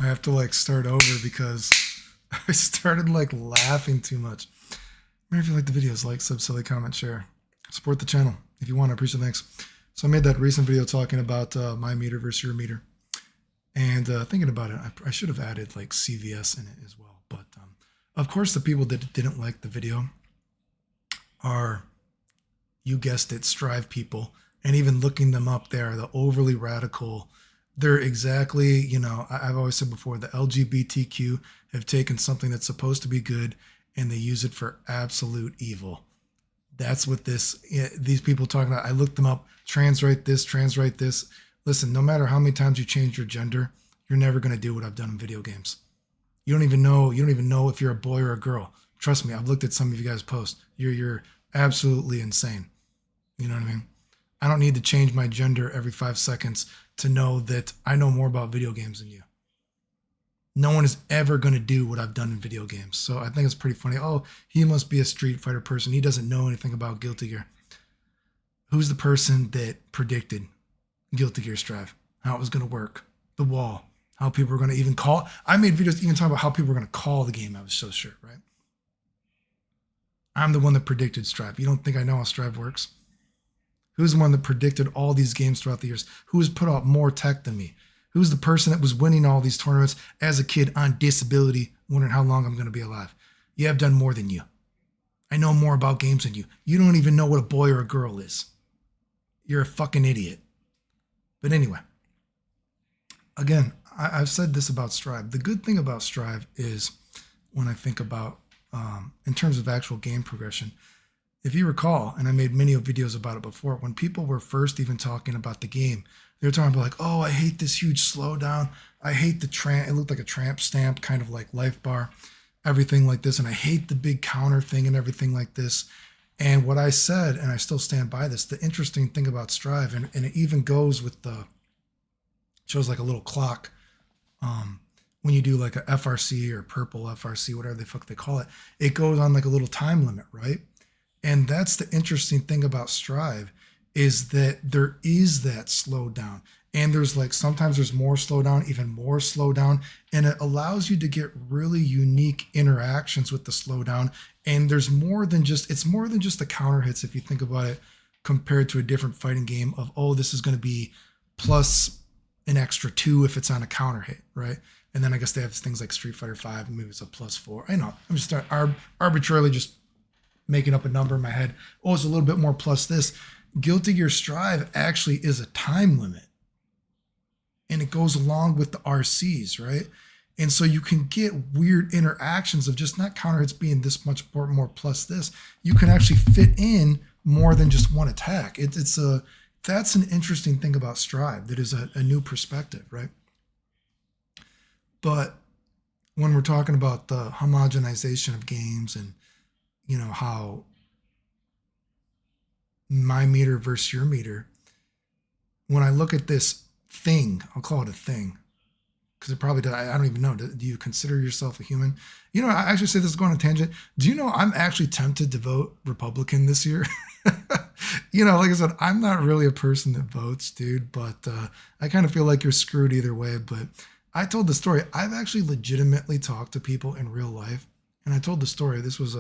I have to like start over because I started like laughing too much. Remember, if you like the videos, like, sub, silly, comment, share. Support the channel if you want. I appreciate it. Thanks. So I made that recent video talking about my meter versus your meter. And thinking about it, I should have added like CVS in it as well. But of course, the people that didn't like the video are, you guessed it, Strive people. And even looking them up there, the overly radical, they're exactly, you know, I've always said before, the LGBTQ have taken something that's supposed to be good and they use it for absolute evil. That's what these people talking about. I looked them up, trans right this, trans right this. Listen, no matter how many times you change your gender, you're never going to do what I've done in video games. You don't even know if you're a boy or a girl. Trust me, I've looked at some of you guys' posts. You're absolutely insane. You know what I mean? I don't need to change my gender every 5 seconds to know that I know more about video games than you. No one is ever going to do what I've done in video games. So I think it's pretty funny. Oh, he must be a Street Fighter person. He doesn't know anything about Guilty Gear. Who's the person that predicted Guilty Gear Strive? How it was going to work? The wall. How people were going to even call. I made videos even talking about how people were going to call the game. I was so sure, right? I'm the one that predicted Strive. You don't think I know how Strive works? Who's the one that predicted all these games throughout the years? Who has put out more tech than me? Who's the person that was winning all these tournaments as a kid on disability, wondering how long I'm going to be alive? Yeah, I've done more than you. I know more about games than you. You don't even know what a boy or a girl is. You're a fucking idiot. But anyway, again, I've said this about Strive. The good thing about Strive is when I think about, in terms of actual game progression, if you recall, and I made many videos about it before, when people were first even talking about the game, they were talking about like, oh, I hate this huge slowdown. I hate the tramp. It looked like a tramp stamp, kind of like life bar, everything like this. And I hate the big counter thing and everything like this. And what I said, and I still stand by this, the interesting thing about Strive, and it even goes with shows like a little clock. When you do like a FRC or purple FRC, whatever the fuck they call it, it goes on like a little time limit, right? And that's the interesting thing about Strive, is that there is that slowdown. And there's like, sometimes there's more slowdown, even more slowdown. And it allows you to get really unique interactions with the slowdown. And there's more than just, it's more than just the counter hits, if you think about it, compared to a different fighting game of, oh, this is going to be plus an extra 2 if it's on a counter hit, right? And then I guess they have things like Street Fighter 5, and maybe it's a +4. I know, I'm just arbitrarily just making up a number in my head. Oh, it's a little bit more plus this. Guilty Gear Strive actually is a time limit. And it goes along with the RCs, right? And so you can get weird interactions of just not counter hits being this much more plus this. You can actually fit in more than just one attack. That's an interesting thing about Strive. That is a new perspective, right? But when we're talking about the homogenization of games and, you know, how my meter versus your meter, when I look at this thing, I'll call it a thing, because it probably does. I don't even know. Do you consider yourself a human? You know, I actually say this is going on a tangent. Do you know I'm actually tempted to vote Republican this year? You know, like I said, I'm not really a person that votes, dude, but I kind of feel like you're screwed either way. But I told the story. I've actually legitimately talked to people in real life. And I told the story. This was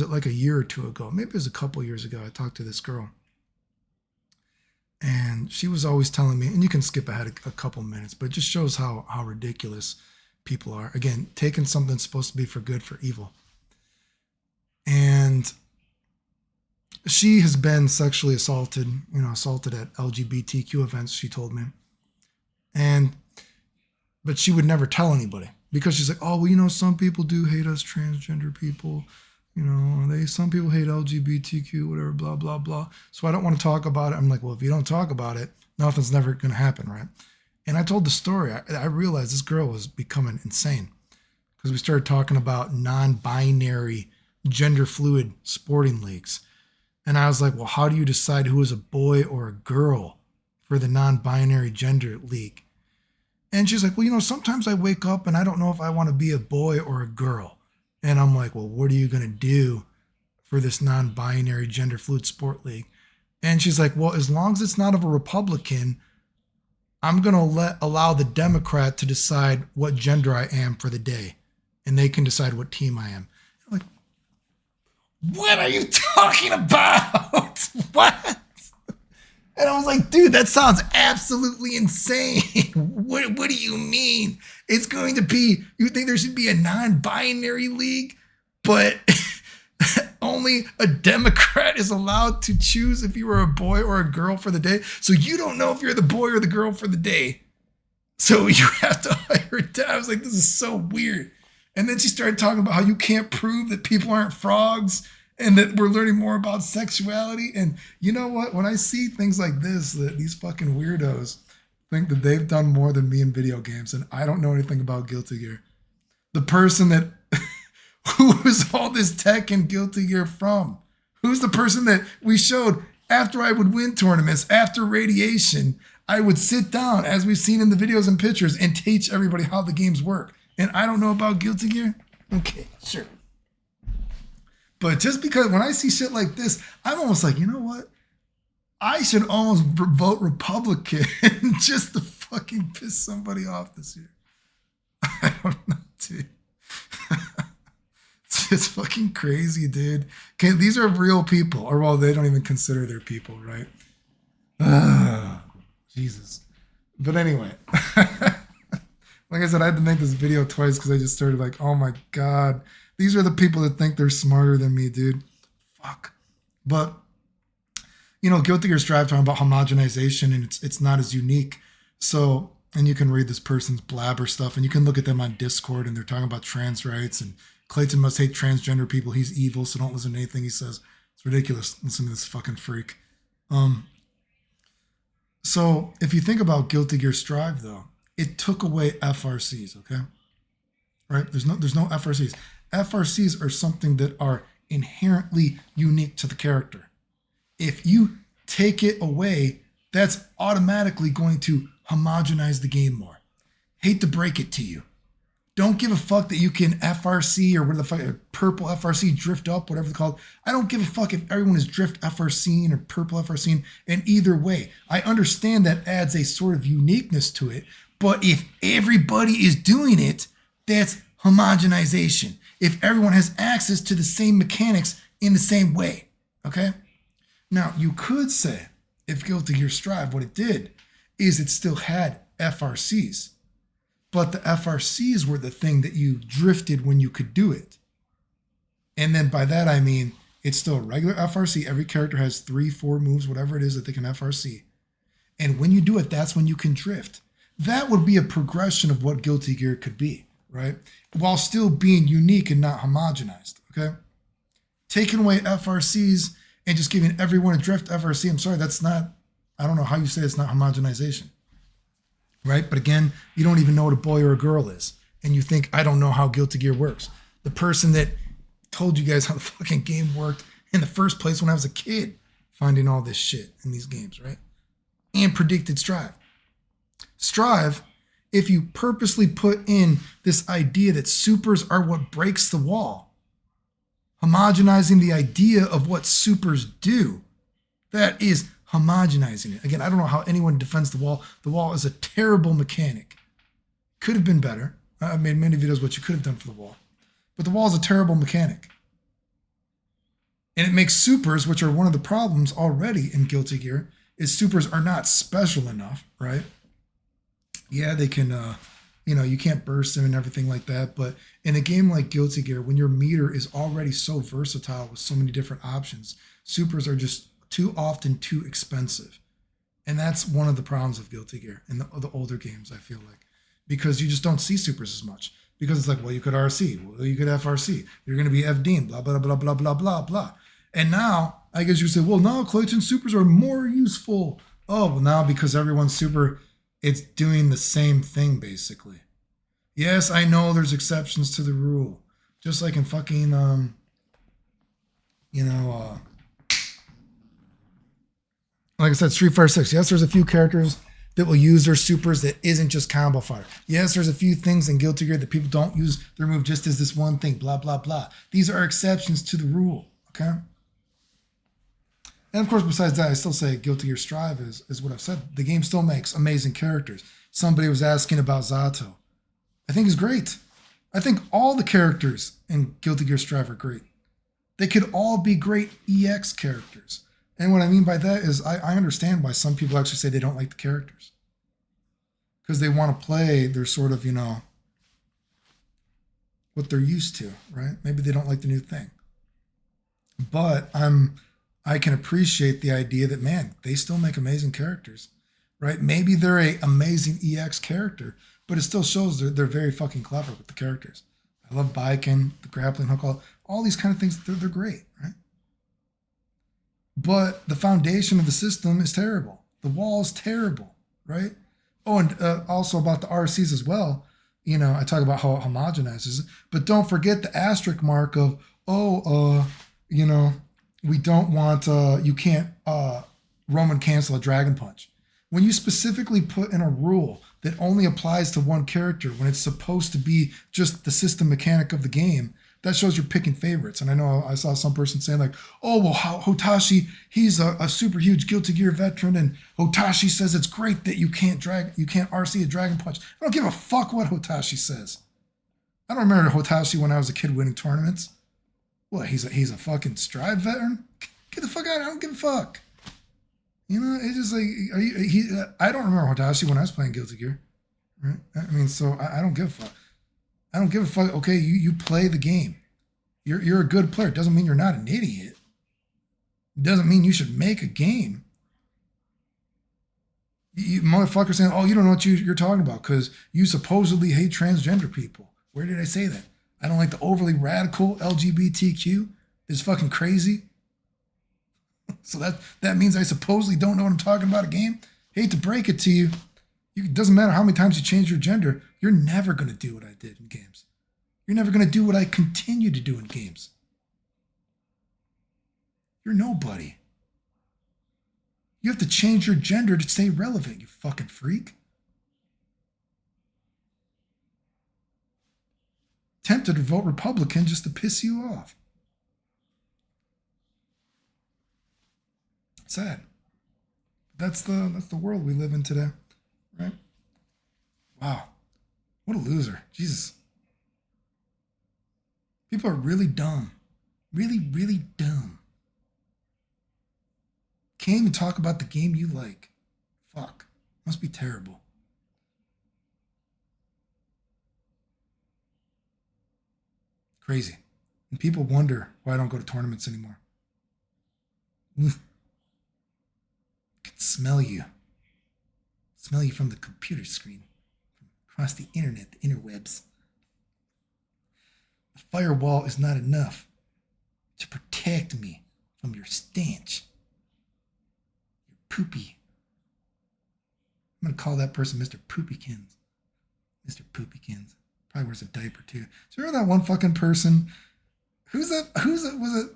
it like a year or two ago? Maybe it was a couple years ago. I talked to this girl. And she was always telling me, and you can skip ahead a couple minutes, but it just shows how ridiculous people are. Again, taking something supposed to be for good for evil. And she has been sexually assaulted at LGBTQ events, she told me. But she would never tell anybody, because she's like, oh, well, you know, some people do hate us transgender people. You know, some people hate LGBTQ, whatever, blah, blah, blah. So I don't want to talk about it. I'm like, well, if you don't talk about it, nothing's never going to happen, right? And I told the story. I realized this girl was becoming insane, because we started talking about non-binary, gender fluid sporting leagues. And I was like, well, how do you decide who is a boy or a girl for the non-binary gender league? And she's like, well, you know, sometimes I wake up and I don't know if I want to be a boy or a girl. And I'm like, well, what are you going to do for this non-binary gender fluid sport league? And she's like, well, as long as it's not of a Republican, I'm going to allow the Democrat to decide what gender I am for the day. And they can decide what team I am. I'm like, what are you talking about? What? And I was like, dude, that sounds absolutely insane. What do you mean? It's going to be, you think there should be a non-binary league, but only a Democrat is allowed to choose if you were a boy or a girl for the day. So you don't know if you're the boy or the girl for the day. So you have to hire it down. I was like, this is so weird. And then she started talking about how you can't prove that people aren't frogs and that we're learning more about sexuality. And you know what? When I see things like this, that these fucking weirdos think that they've done more than me in video games, and I don't know anything about Guilty Gear. The person that, who is all this tech in Guilty Gear from? Who's the person that we showed after I would win tournaments, after radiation, I would sit down, as we've seen in the videos and pictures, and teach everybody how the games work. And I don't know about Guilty Gear? Okay, sure. But just because when I see shit like this, I'm almost like, you know what? I should almost vote Republican just to fucking piss somebody off this year. I don't know, dude. It's fucking crazy, dude. Okay, these are real people. Or, well, they don't even consider they're people, right? Jesus. But anyway. Like I said, I had to make this video twice because I just started like, oh my God. These are the people that think they're smarter than me, dude. Fuck. But, you know, Guilty Gear Strive talking about homogenization, and it's not as unique. So, and you can read this person's blabber stuff, and you can look at them on Discord, and they're talking about trans rights, and Clayton must hate transgender people. He's evil, so don't listen to anything he says. It's ridiculous. Listen to this fucking freak. So if you think about Guilty Gear Strive, though, it took away FRCs, okay? Right? There's no FRCs. FRCs are something that are inherently unique to the character. If you take it away, that's automatically going to homogenize the game more. Hate to break it to you. Don't give a fuck that you can FRC or what the fuck, purple FRC, drift up, whatever it's called. I don't give a fuck if everyone is drift FRCing or purple FRCing. And either way, I understand that adds a sort of uniqueness to it. But if everybody is doing it, that's homogenization. If everyone has access to the same mechanics in the same way, okay? Now, you could say, if Guilty Gear Strive, what it did is it still had FRCs. But the FRCs were the thing that you drifted when you could do it. And then by that, I mean, it's still a regular FRC. Every character has 3, 4 moves, whatever it is that they can FRC. And when you do it, that's when you can drift. That would be a progression of what Guilty Gear could be, right? While still being unique and not homogenized, okay? Taking away FRCs and just giving everyone a drift FRC, I'm sorry, that's not, I don't know how you say it's not homogenization. Right? But again, you don't even know what a boy or a girl is. And you think, I don't know how Guilty Gear works. The person that told you guys how the fucking game worked in the first place when I was a kid, finding all this shit in these games, right? And predicted Strive. Strive, if you purposely put in this idea that supers are what breaks the wall, homogenizing the idea of what supers do, that is homogenizing it. Again, I don't know how anyone defends the wall. The wall is a terrible mechanic. Could have been better. I've made many videos what you could have done for the wall. But the wall is a terrible mechanic. And it makes supers, which are one of the problems already in Guilty Gear, is supers are not special enough, right? Yeah, they can, you can't burst them and everything like that. But in a game like Guilty Gear, when your meter is already so versatile with so many different options, supers are just too often too expensive. And that's one of the problems of Guilty Gear in the older games, I feel like. Because you just don't see supers as much. Because it's like, well, you could RC, well, you could FRC, you're going to be FDing, blah, blah, blah, blah, blah, blah, blah. And now, I guess you say, well, now Clayton supers are more useful. Oh, well, now because everyone's super, it's doing the same thing, basically. Yes, I know there's exceptions to the rule. Just like in fucking, like I said, Street Fighter 6. Yes, there's a few characters that will use their supers that isn't just combo fire. Yes, there's a few things in Guilty Gear that people don't use their move just as this one thing, blah, blah, blah. These are exceptions to the rule, okay? And of course, besides that, I still say Guilty Gear Strive is what I've said. The game still makes amazing characters. Somebody was asking about Zato. I think he's great. I think all the characters in Guilty Gear Strive are great. They could all be great EX characters. And what I mean by that is I understand why some people actually say they don't like the characters. Because they want to play their sort of, what they're used to, right? Maybe they don't like the new thing. But I can appreciate the idea that, man, they still make amazing characters, right? Maybe they're an amazing EX character, but it still shows they're very fucking clever with the characters. I love Baiken, the grappling hook, all these kind of things, they're great, right? But the foundation of the system is terrible. The wall is terrible, right? Oh, and also about the RCs as well. I talk about how it homogenizes it, but don't forget the asterisk mark of, we don't want, you can't Roman cancel a Dragon Punch. When you specifically put in a rule that only applies to one character when it's supposed to be just the system mechanic of the game, that shows you're picking favorites. And I know I saw some person saying like, oh, well, Hotashi, he's a super huge Guilty Gear veteran, and Hotashi says it's great that you can't RC a Dragon Punch. I don't give a fuck what Hotashi says. I don't remember Hotashi when I was a kid winning tournaments. What, he's a fucking Strive veteran? Get the fuck out of here. I don't give a fuck. It's just like, I don't remember Hotashi when I was playing Guilty Gear. Right? I mean, so I don't give a fuck. I don't give a fuck. Okay, you play the game. You're a good player. It doesn't mean you're not an idiot. It doesn't mean you should make a game. You motherfucker saying, oh, you don't know what you're talking about because you supposedly hate transgender people. Where did I say that? I don't like the overly radical LGBTQ. It's fucking crazy. So that means I supposedly don't know what I'm talking about a game. Hate to break it to you. It doesn't matter how many times you change your gender. You're never going to do what I did in games. You're never going to do what I continue to do in games. You're nobody. You have to change your gender to stay relevant, you fucking freak. Tempted to vote Republican just to piss you off. Sad. That's the world we live in today, right? Wow. What a loser. Jesus. People are really dumb. Really, really dumb. Can't even talk about the game you like. Fuck. Must be terrible. Crazy. And people wonder why I don't go to tournaments anymore. I can smell you. Smell you from the computer screen. Across the internet, the interwebs. The firewall is not enough to protect me from your stench. Your poopy. I'm going to call that person Mr. Poopykins. Mr. Poopykins. Probably wears a diaper too. So remember that one fucking person? Was it Talios?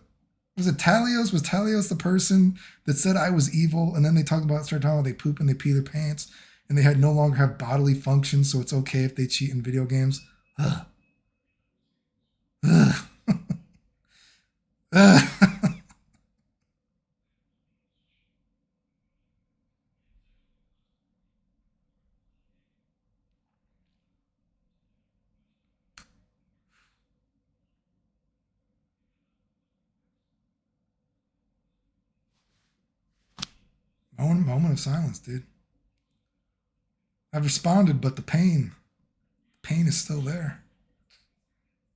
Was Talios the person that said I was evil? And then started talking about they poop and they pee their pants and they no longer have bodily functions, so it's okay if they cheat in video games. Ugh. Ugh. Ugh. Moment of silence, dude. I've responded, but the pain is still there.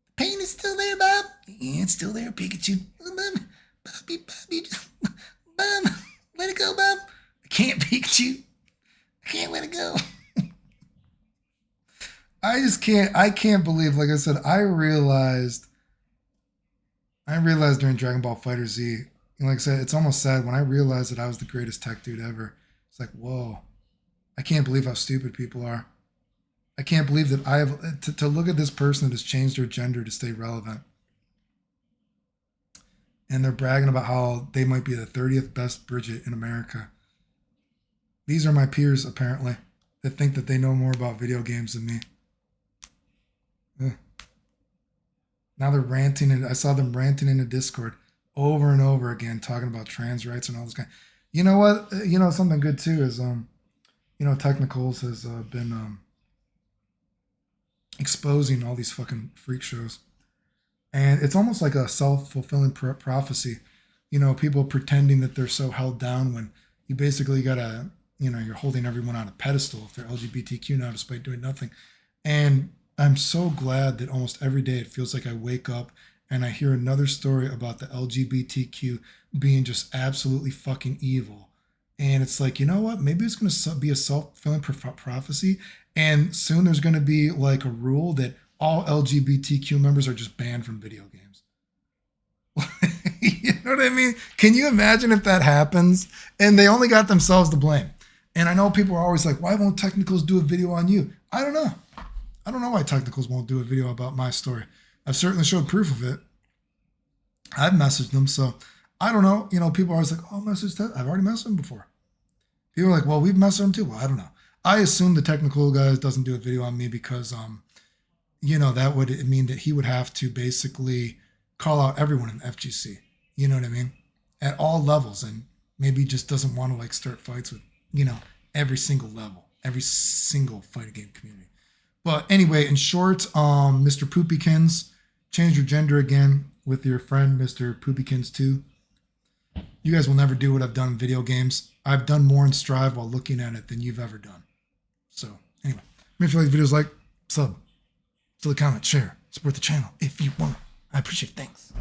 The pain is still there, Bob. Yeah, it's still there, Pikachu. Bob, Bob, let it go, Bob. I can't, Pikachu. I can't let it go. I can't believe, like I said, I realized during Dragon Ball FighterZ, like I said, it's almost sad when I realized that I was the greatest tech dude ever. It's like, whoa, I can't believe how stupid people are. I can't believe that I have to look at this person that has changed their gender to stay relevant. And they're bragging about how they might be the 30th best Bridget in America. These are my peers, apparently, that think that they know more about video games than me. Ugh. Now they're ranting, and I saw them ranting in the Discord. over and over again talking about trans rights and all this kind. You know what? You know something good too is Technicals has been exposing all these fucking freak shows, and it's almost like a self-fulfilling prophecy. People pretending that they're so held down when you basically gotta, you're holding everyone on a pedestal if they're LGBTQ now, despite doing nothing. And I'm so glad that almost every day it feels like I wake up and I hear another story about the LGBTQ being just absolutely fucking evil. And it's like, you know what? Maybe it's going to be a self-fulfilling prophecy. And soon there's going to be like a rule that all LGBTQ members are just banned from video games. You know what I mean? Can you imagine if that happens? And they only got themselves to blame. And I know people are always like, why won't Technicals do a video on you? I don't know. I don't know why Technicals won't do a video about my story. I've certainly showed proof of it. I've messaged them, so I don't know. People are always like, oh, message that. I've already messaged them before. People are like, well, we've messaged them too. Well, I don't know. I assume the Technical guy doesn't do a video on me because, that would mean that he would have to basically call out everyone in the FGC. You know what I mean? At all levels, and maybe just doesn't want to like start fights with, every single level, every single fighting game community. But anyway, in short, Mr. Poopykins, change your gender again with your friend, Mr. Poopykins 2. You guys will never do what I've done in video games. I've done more in Strive while looking at it than you've ever done. So anyway, if you like videos, like, sub, to the comment, share, support the channel if you want. I appreciate it. Thanks.